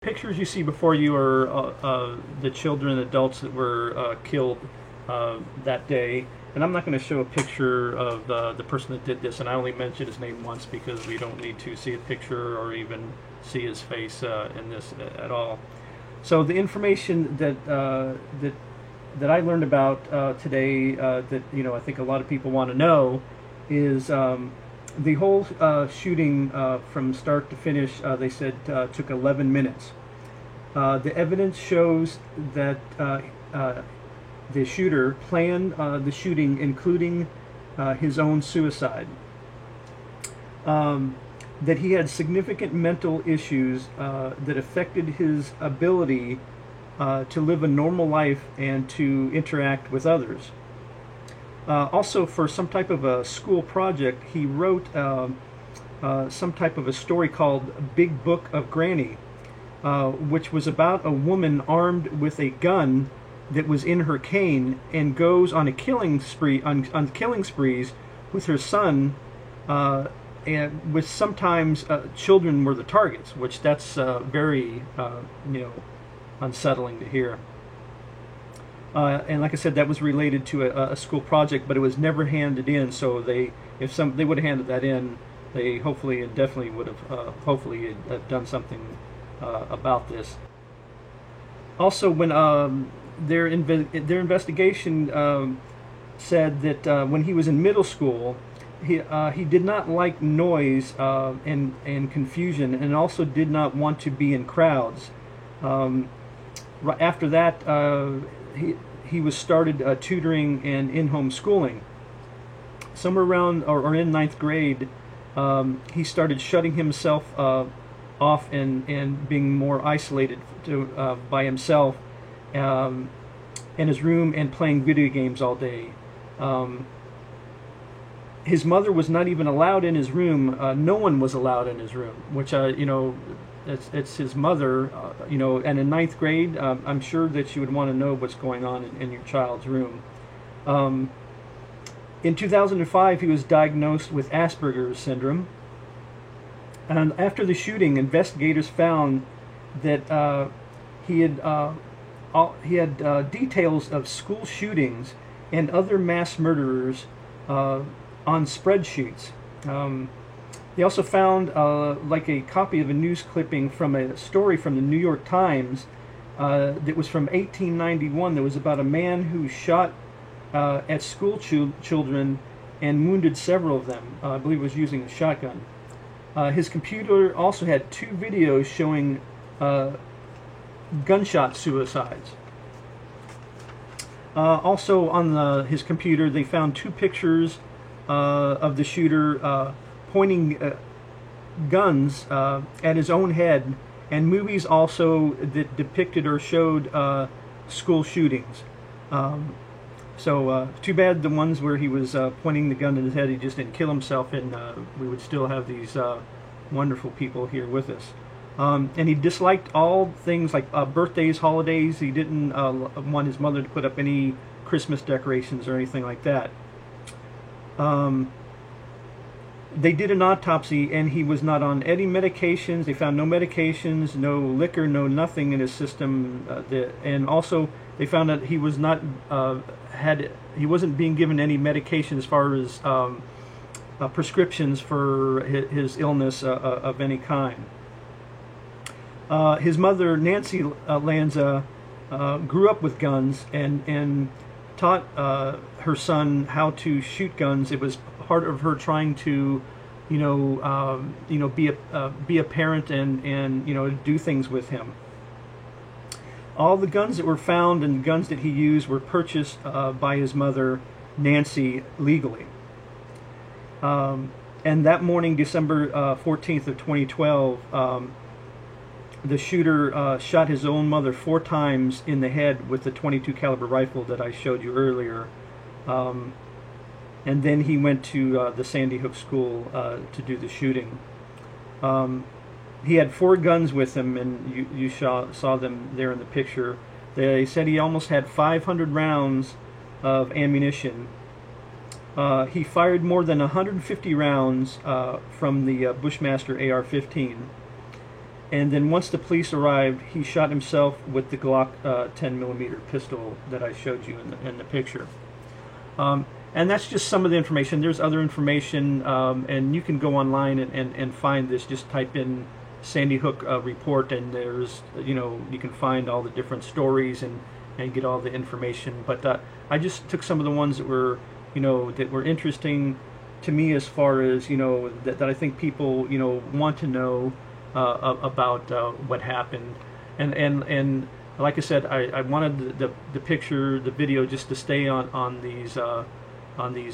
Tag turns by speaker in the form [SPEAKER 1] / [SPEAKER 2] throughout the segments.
[SPEAKER 1] Pictures you see before you are the children and adults that were killed that day. And I'm not going to show a picture of the person that did this, and I only mentioned his name once because we don't need to see a picture or even see his face in this at all. So the information that I learned about today that I think a lot of people want to know is the whole shooting from start to finish. They said took 11 minutes. The evidence shows that the shooter planned the shooting, including his own suicide. That he had significant mental issues that affected his ability to live a normal life and to interact with others. Also, for some type of a school project, he wrote some type of a story called Big Book of Granny, which was about a woman armed with a gun that was in her cane and goes on a killing spree on killing sprees with her son, and with sometimes children were the targets, which that's very unsettling to hear. And like I said, that was related to a school project, but it was never handed in. So they would have handed that in, they hopefully and definitely would have have done something about this. Also, when their investigation said that when he was in middle school, he did not like noise and confusion, and also did not want to be in crowds. After that, he was started tutoring and in-home schooling. Somewhere around or in ninth grade, he started shutting himself off and being more isolated by himself in his room and playing video games all day. His mother was not even allowed in his room. No one was allowed in his room, which it's his mother, and in ninth grade, I'm sure that you would want to know what's going on in your child's room. In 2005, he was diagnosed with Asperger's syndrome. And after the shooting, investigators found that he had details of school shootings and other mass murderers on spreadsheets. They also found like a copy of a news clipping from a story from the New York Times that was from 1891. That was about a man who shot at school children and wounded several of them. I believe he was using a shotgun. His computer also had 2 videos showing gunshot suicides. Also on his computer, they found 2 pictures of the shooter pointing guns at his own head, and movies also that depicted or showed school shootings. So too bad the ones where he was pointing the gun at his head, he just didn't kill himself, and we would still have these wonderful people here with us. And he disliked all things like birthdays, holidays. He didn't want his mother to put up any Christmas decorations or anything like that. They did an autopsy, and he was not on any medications. They found no medications, no liquor, no nothing in his system. And also, they found that he was not he wasn't being given any medication as far as prescriptions for his illness of any kind. His mother, Nancy Lanza, grew up with guns and taught her son how to shoot guns. It was part of her trying to, be a parent and do things with him. All the guns that were found and the guns that he used were purchased by his mother, Nancy, legally. And that morning, December 14th of 2012, the shooter shot his own mother 4 times in the head with the .22 caliber rifle that I showed you earlier. And then he went to the Sandy Hook school to do the shooting. He had 4 guns with him, and you saw them there in the picture. They said he almost had 500 rounds of ammunition. He fired more than 150 rounds from the Bushmaster AR-15. And then once the police arrived, he shot himself with the Glock 10mm pistol that I showed you in the picture. And that's just some of the information. There's other information, and you can go online and find this. Just type in Sandy Hook report, and there's, you can find all the different stories and get all the information. But I just took some of the ones that were, that were interesting to me, as far as, that I think people, want to know about what happened. And like I said, I wanted the picture, the video, just to stay on these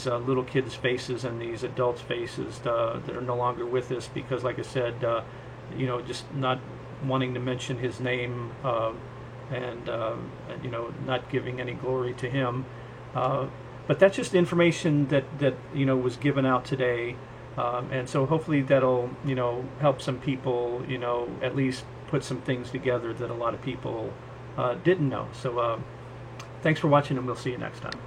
[SPEAKER 1] little kids' faces and these adults' faces that are no longer with us, because, like I said, just not wanting to mention his name, and not giving any glory to him. But that's just information that was given out today, and so hopefully that'll help some people, at least put some things together that a lot of people didn't know. So thanks for watching, and we'll see you next time.